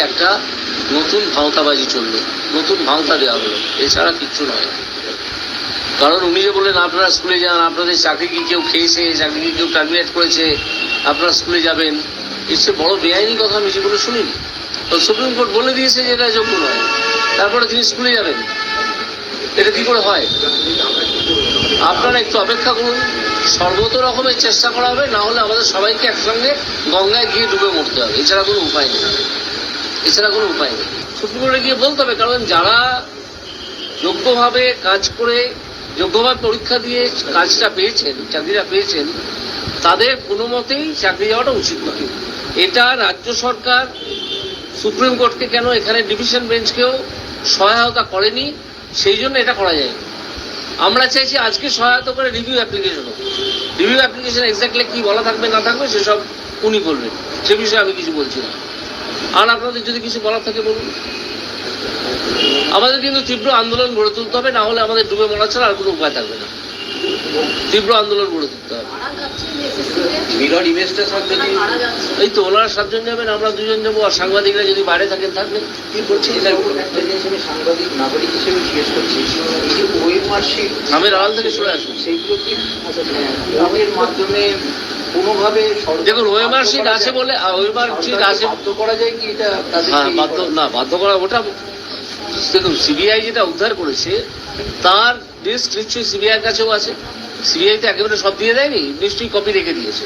একটা নতুন ভাঁওতাবাজি চললো, নতুন ভাঁওতা দেওয়া হলো, এছাড়া কিচ্ছু নয়। কারণ উনি যে বললেন আপনারা স্কুলে যান, আপনাদের চাকরি কি কেউ খেয়েছে, চাকরি কি কেউ টার্মিনেট করেছে, আপনারা স্কুলে যাবেন, এর চেয়ে বড় বেআইনি কথা আমি জীবনে শুনিনি। সুপ্রিম কোর্ট বলে দিয়েছে যে এটা যোগ্য নয়, তারপরে তিনি স্কুলে যাবেন, এটা কি করে হয়? আপনারা একটু অপেক্ষা করুন, সর্বত রকমের চেষ্টা করা হবে, না হলে আমাদের সবাইকে একসঙ্গে গঙ্গায় গিয়ে ডুবে মরতে হবে, এছাড়া কোনো উপায় নেই, এছাড়া কোনো উপায় নেই। সুপ্রিম কোর্টে গিয়ে বলতে হবে, কারণ যারা যোগ্যভাবে কাজ করে, যোগ্যভাবে পরীক্ষা দিয়ে কাজটা পেয়েছেন, চাকরিটা পেয়েছেন, তাদের কোনো মতেই চাকরি যাওয়াটা উচিত নয়। এটা রাজ্য সরকার সুপ্রিম কোর্টকে কেন, এখানে ডিভিশন বেঞ্চকেও সহায়তা করেনি, সেই জন্য এটা করা যায়। আমরা চাইছি আজকে সহায়তা করে রিভিউ অ্যাপ্লিকেশন হোক। রিভিউ অ্যাপ্লিকেশন এক্স্যাক্টলি কি বলা থাকবে না থাকবে সেসব উনি বলবেন, সে বিষয়ে আমি কিছু বলছি না। আর আপনাদের যদি কিছু বলার থাকে বলুন। আমাদের কিন্তু তীব্র আন্দোলন গড়ে তুলতে হবে, না হলে আমাদের ডুবে মরা ছাড়া আর কোনো উপায় থাকবে না। তীব্র আন্দোলন গড়ে তুলতে হবে। এই তো ওনারা 7 জন যাবেন, আমরা 2 জন যাবো, আর সাংবাদিকরা যদি বাইরে থাকেন থাকবেন। কি বলছি সাংবাদিক নাগরিক হিসেবে জিজ্ঞেস করছি, এই যে ওএমআরশিট গ্রামের আড়াল থেকে সরে আসুন, সেইগুলো কি গ্রামের মাধ্যমে কোনোভাবে দেখুন ওএমআরশিট আছে বলে, ওএমআরশিট আছে বাধ্য করা যায় কি? এটা হ্যাঁ বাধ্য না, বাধ্য করা ওটা দেখুন সিবিআই যেটা উদ্ধার করেছে তার লিস্ট নিশ্চয়ই সিবিআইয়ের কাছেও আছে। সিবিআই তো একেবারে সব দিয়ে দেয়নি, নিশ্চয়ই কপি রেখে দিয়েছে।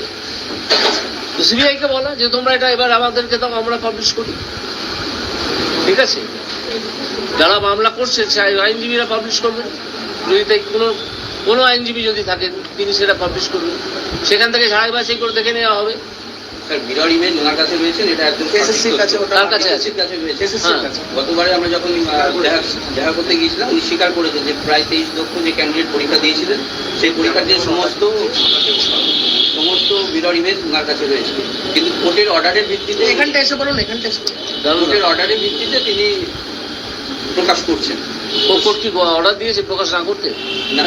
তো সিবিআইকে বলা যে তোমরা এটা এবার আমাদেরকে দাও, আমরা পাবলিশ করি, ঠিক আছে? যারা মামলা করছে আইনজীবীরা পাবলিশ করবেন, যদি তাই কোনো আইনজীবী যদি থাকেন তিনি সেটা পাবলিশ করবেন, সেখান থেকে সাড়াই বাছাই করে দেখে নেওয়া হবে। মিরর ইমেজ ওনার কাছে রয়েছেন, এটা একদম এসএসসির কাছে, তার কাছে আছে, এসএসসির কাছে। গতবারে আমরা যখন দেখা করতে গিয়েছিলাম, উনি স্বীকার করেছেন যে প্রায় 23 লক্ষ যে ক্যান্ডিডেট পরীক্ষা দিয়েছিলেন, সেই পরীক্ষার যে সমস্ত মিরর ইমেজ ওনার কাছে রয়েছে। কিন্তু কোর্টের অর্ডারের ভিত্তিতে, এখানটা এসে বলুন, এখানটা এসে কোর্টের অর্ডারের ভিত্তিতে তিনি প্রকাশ করছেন। কোর্ট কি অর্ডার দিয়েছে প্রকাশ না করতে? না,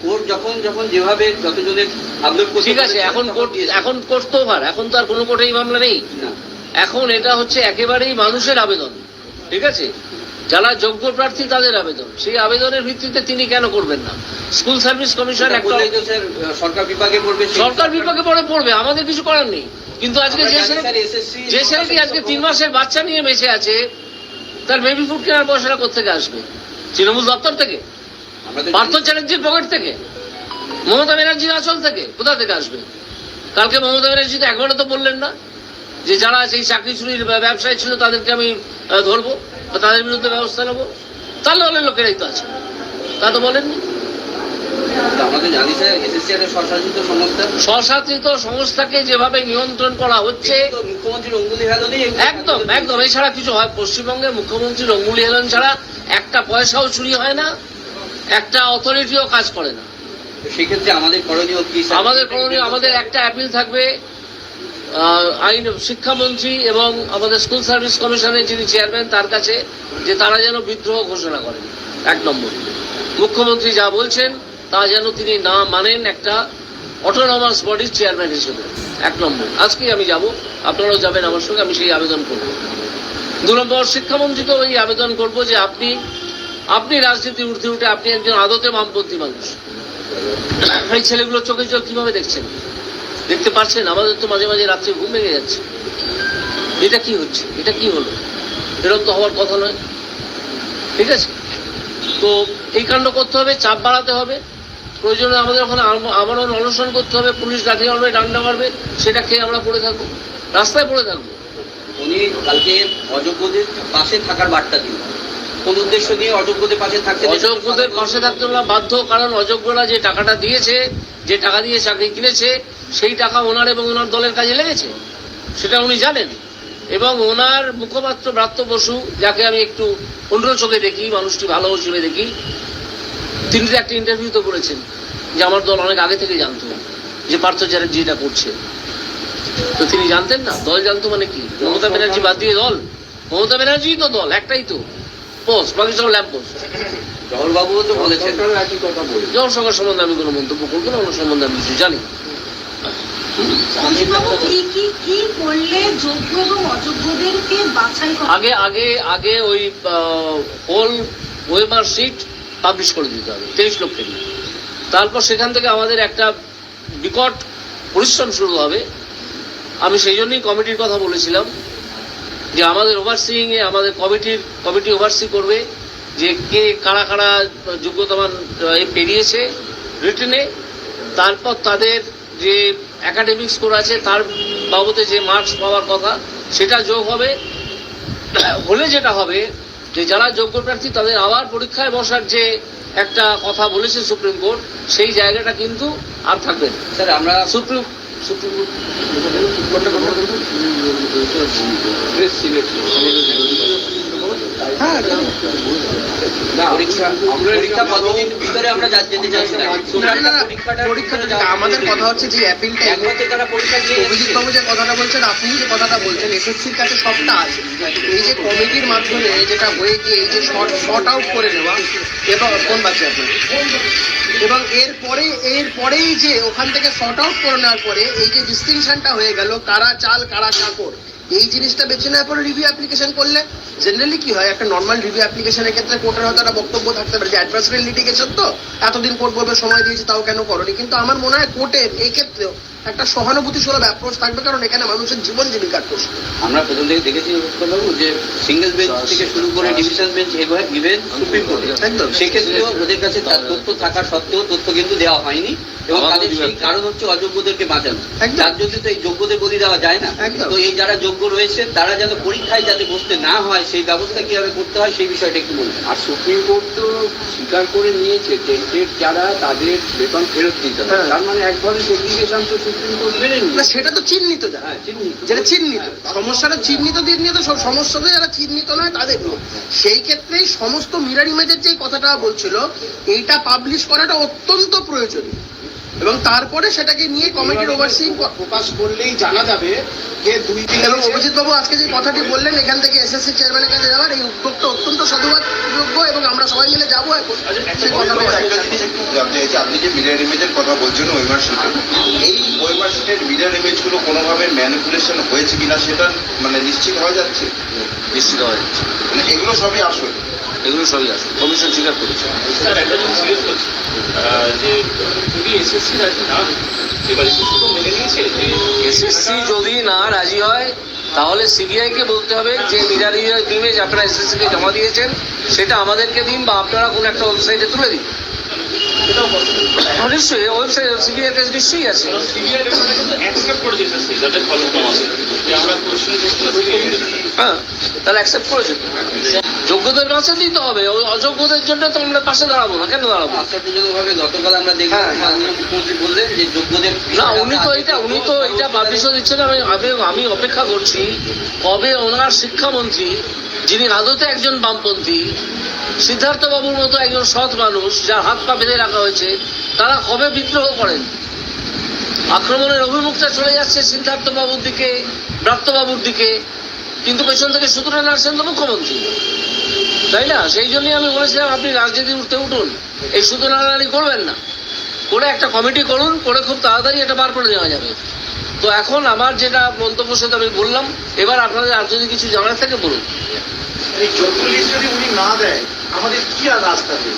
কোর্ট যখন যেভাবে যতজনের আন্দোলন, ঠিক আছে, এখন কোর্ট তো ভার, এখন তো আর কোনো কোর্টেই মামলা নেই। এখন এটা হচ্ছে একেবারেই মানুষের আবেদন, ঠিক আছে? যারা যোগ্য প্রার্থী তাদের আবেদন, সেই আবেদনের ভিত্তিতে তিনি কেন করবেন না? স্কুল সার্ভিস কমিশন একটা সরকার বিভাগে পড়বে, আমাদের কিছু করার নেই। কিন্তু আজকে যে ছেলেটি আজকে 3 মাসের বাচ্চা নিয়ে বেঁচে আছে, তার বেবি ফুড কেনার পয়সাটা কোথেকে আসবে? তৃণমূল দপ্তর থেকে, পার্থ চ্যাটার্জির পকেট থেকে, মমতা ব্যানার্জির আঁচল থেকে? কোথা থেকে আসবে? কালকে মমতা ব্যানার্জি তো একবারও তো বললেন না যে যারা সেই চাকরি চুরির ব্যবসায় ছিল তাদেরকে আমি ধরবো বা তাদের বিরুদ্ধে ব্যবস্থা নেবো। তাহলে অনেক লোকেরাই তো আছে, তা তো বলেননি। স্বশাসিত সংস্থাকে যেভাবে নিয়ন্ত্রণ করা হচ্ছে, একদম একদম, এছাড়া কিছু হয়? পশ্চিমবঙ্গের মুখ্যমন্ত্রীর অঙ্গুলি হেলন ছাড়া একটা পয়সাও চুরি হয় না, একটা অথরিটিও কাজ করে না। সেক্ষেত্রে আমাদের করণীয় কি? আমাদের একটা অ্যাপিল থাকবে আইন শিক্ষামন্ত্রী এবং আমাদের স্কুল সার্ভিস কমিশনের যিনি চেয়ারম্যান তার কাছে, যে তারা যেন বিদ্রোহ ঘোষণা করেন। 1 নম্বর, মুখ্যমন্ত্রী যা বলছেন তা যেন তিনি না মানেন একটা অটোনমাস বডির চেয়ারম্যান হিসেবে। 1 নম্বর, আজকেই আমি যাব, আপনারাও যাবেন আমার সঙ্গে, আমি সেই আবেদন করব। 2 নম্বর, শিক্ষামন্ত্রীকেও এই আবেদন করব যে আপনি রাজনীতি ঊর্ধ্বে উঠে, আপনি একজন আদতে বামপন্থী মানুষ, এই ছেলেগুলো চোখে চোখ কিভাবে দেখছেন? দেখতে পারছেন? আমাদের তো মাঝে মাঝে রাত্রে ঘুম ভেঙে যাচ্ছে। এটা কি হচ্ছে? এটা কি হলো? এরকম তো হওয়ার কথা নয়, ঠিক আছে? তো এই কাণ্ড করতে হবে, চাপ বাড়াতে হবে, প্রয়োজনে আমাদের ওখানে আবারও অনশন করতে হবে, পুলিশ লাঠি মারবে, ডান্ডা মারবে, সেটা খেয়ে আমরা পড়ে থাকবো, রাস্তায় পড়ে থাকবো। উনি কালকে অযোগ্যদের পাশে থাকার বার্তা দিন, কোন উদ্দেশ্য নিয়ে অযোগ্যদের পাশে থাকতে? অযোগ্যদের পাশে থাকতে আমরা বাধ্য, কারণ অযোগ্যরা যে টাকাটা দিয়েছে, যে টাকা দিয়ে চাকরি কিনেছে, সেই টাকা ওনার এবং ওনার দলের কাজে লেগেছে, সেটা উনি জানেন। এবং ওনার মুখপাত্র ব্রাত্য বসু, যাকে আমি একটু অন্য চোখে দেখি, মানুষটি ভালো হিসেবে দেখি, তিনি তো একটা ইন্টারভিউ তো করেছেন যে আমার দল অনেক আগে থেকে জানতো যে পার্থ চ্যাটার্জি এটা করছে। তো তিনি জানতেন না? দল জানতো মানে কি? মমতা ব্যানার্জি বাদ দিয়ে দল? মমতা ব্যানার্জি তো দল, একটাই তো পোস্ট, বাকি সব ল্যাম্প পোস্ট। জহরবাবুও তো বলেছেন। জহর সরকার সম্বন্ধে আমি কোনো মন্তব্য করবো না, ওনার সম্বন্ধে আমি কিছু জানি। অজিতবাবু, কি করলে যোগ্য এবং অযোগ্যদেরকে বাছাই করা? আগে ওই হোল ওয়েমার শিট পাবলিশ করে দিতে হবে 23 লক্ষের নিয়ে। তারপর সেখান থেকে আমাদের একটা বিকট পরিশ্রম শুরু হবে। আমি সেই জন্যই কমিটির কথা বলেছিলাম যে আমাদের ওভারসিংয়ে আমাদের কমিটি ওভারসি করবে যে কে কারা কারা যোগ্যতামান পেরিয়েছে রিটেনে, তারপর তাদের যে একাডেমিক স্কোর আছে তার বাবদে যে মার্কস পাওয়ার কথা সেটা যোগ হবে। হলে যেটা হবে যে যারা যোগ্য প্রার্থী তাদের আবার পরীক্ষায় বসার যে একটা কথা বলেছে সুপ্রিম কোর্ট, সেই জায়গাটা কিন্তু আর থাকবে না। স্যার আমরা সুপ্রিম পরীক্ষা পদ্ধতির ভিতরে আমরা যেতে চাইছি না। পরীক্ষাটা আমাদের কথা হচ্ছে যে অ্যাপিলটা এক বছর তারা পরীক্ষা দিয়ে অভিজিৎ বাবু যে কথাটা বলছেন, আপনি যে কথাটা বলছেন, এসএসসির কাছে সবটা আছে। এই যে কমিটির মাধ্যমে যেটা হয়ে গিয়ে এই যে শর্ট আউট করে নেওয়া এবং কোন বাচ্চা আপনার এবং এরপরেই যে ওখান থেকে শর্ট আউট করে নেওয়ার পরে এই যে ডিস্টিংশনটা হয়ে গেল কারা চাল কারা চাকর, এই জিনিসটা বেছে নেওয়ার পরে রিভিউ অ্যাপ্লিকেশন করলে জেনারেলি কি হয়, একটা নর্মাল রিভিউ অ্যাপ্লিকেশনের ক্ষেত্রে কোর্টের হয়তো একটা বক্তব্য থাকতে পারে যে অ্যাডভার্সারি লিটিগেশন তো এতদিন কোর্ট বলবে সময় দিয়েছে তাও কেন করনি। কিন্তু আমার মনে হয় কোর্টের এই ক্ষেত্রেও একটা সহানুভূতি সুলভ অ্যাপ্রোচ থাকবে, কারণ এখানে মানুষের জীবন জীবিকার প্রশ্ন। আমরা প্রথম থেকে দেখেছি বাবু যে সিঙ্গেল বেঞ্চ থেকে শুরু করে division bench even supreme court একদম সেক্ষেত্রেও ওদের কাছে তার তথ্য থাকা সত্ত্বেও তথ্য কিন্তু দেওয়া হয়নি এবং তাদের সেই কারণ হচ্ছে অযোগ্যদেরকে বাঁচানো। তার জন্য তো এই যোগ্যদের বলি দেওয়া যায় না। তো এই যারা যোগ্য রয়েছে তারা যেন পরীক্ষায় যাতে বসতে না হয় সেই ব্যবস্থা কিভাবে করতে হয় সেই বিষয়টা একটু বলুন। আর সুপ্রিম কোর্ট তো স্বীকার করে নিয়েছে টেন্টেড যারা তাদের বেতন ফেরত দিতে হবে। তার মানে এক ধরনের সেগ্রিগেশন তো সুপ্রিম কোর্ট মেনে নিল। না, সেটা তো চিহ্নিত যা, যেটা চিহ্নিত সমস্যাটা চিহ্নিত দিয়ে নিয়ে তো সব সমস্যাতে যারা চিহ্নিত নয় তাদের নয়। সেই ক্ষেত্রেই সমস্ত মিরর ইমেজের যে কথাটা বলছিল এইটা পাবলিশ করাটা অত্যন্ত প্রয়োজনীয় এবং তারপরে সেটাকে নিয়ে কমিটির ওভারসিং প্রকাশ করলেই জানা যাবে যে 2-3 এবং অভিজিৎ বাবু আজকে যে কথাটি বললেন এখান থেকে এসএসসি চেয়ারম্যানের কাছে যাওয়ার এই উদ্যোগটা অত্যন্ত সাধুবাদযোগ্য এবং আমরা সবাই মিলে যাবো এখন সেই কথাটা আপনি যে মিরর ইমেজের কথা বলছেন ওয়েমার শিটে, এই ওয়েমার শিটের মিরর ইমেজগুলো কোনোভাবে ম্যানিপুলেশন হয়েছে কিনা সেটা মানে নিশ্চিত হয়ে যাচ্ছে। নিশ্চিত হয়ে যাচ্ছে, মানে এগুলো সবই আসল, এগুলো সবই আছে, কমিশন স্বীকার করেছে। স্যার একটা জিনিস জিজ্ঞেস করছি যে যদি এসএসসি রাজি না হয় এবার এসএসসি তো মেনে নিয়েছে যে এসএসসি যদি না রাজি হয় তাহলে সিবিআই কে বলতে হবে যে মিরর ইমেজ আপনারা এসএসসি কে জমা দিয়েছেন সেটা আমাদেরকে দিন বা আপনারা কোন একটা ওয়েবসাইটে তুলে দিন। সেটাও নিশ্চয়ই ওয়েবসাইট সিবিআই কাছে নিশ্চয়ই আছে। সিবিআই কিন্তু অ্যাকসেপ্ট করেছে এসএসসি যাদের ফলন আছে যে আমরা কোশ্চেন করতে হ্যাঁ, তাহলে অ্যাকসেপ্ট করেছে। যোগ্যদের কাছে দিতে হবে, ওই অযোগ্যদের জন্য তো আমরা পাশে দাঁড়াবো না। কেন দাঁড়াবো? আশ্চর্যজনকভাবে গতকাল আমরা দেখলাম মাননীয় মুখ্যমন্ত্রী বললেন যে যোগ্যদের না, উনি তো এটা পাবলিশও দিচ্ছেন। আমি অপেক্ষা করছি কবে ওনার শিক্ষামন্ত্রী, যিনি আদতে একজন বামপন্থী, সিদ্ধার্থ বাবুর মতো একজন সৎ মানুষ যার হাত পা বেঁধে রাখা হয়েছে, তারা কবে বিদ্রোহ করেন। আক্রমণের অভিমুখটা চলে যাচ্ছে সিদ্ধার্থ বাবুর দিকে, ব্রাত্য বাবুর দিকে, কিন্তু পেছন থেকে সুতরাং আসছেন তো মুখ্যমন্ত্রী, তাই না? সেই জন্যই আমি বলেছিলাম আপনি রাজনীতি উঠতে উঠুন, এই সুতরাং করবেন না, করে একটা কমিটি করুন, করে খুব তাড়াতাড়ি এটা বার করে দেওয়া যাবে। তো এখন আমার যেটা মন্তব্য সেটা আমি বললাম, এবার আপনাদের আর যদি কিছু জানার থাকে বলুন। এই যোগ্য লিস্ট যদি উনি না দেয় আমাদের কি আর রাস্তা নেই?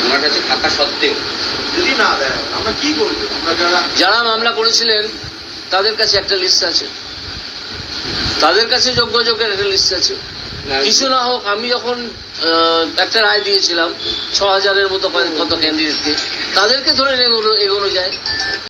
ওনার কাছে থাকা সত্ত্বেও যদি না দেয় আমরা কি করবো? আমরা যারা মামলা করেছিলেন তাদের কাছে একটা লিস্ট আছে, তাদের কাছে যোগ্যের একটা লিস্ট আছে। কিছু না হোক, আমি যখন একটা রায় দিয়েছিলাম 6000-এর মতো কত ক্যান্ডিডেটকে, তাদেরকে ধরে এগোনো যায়।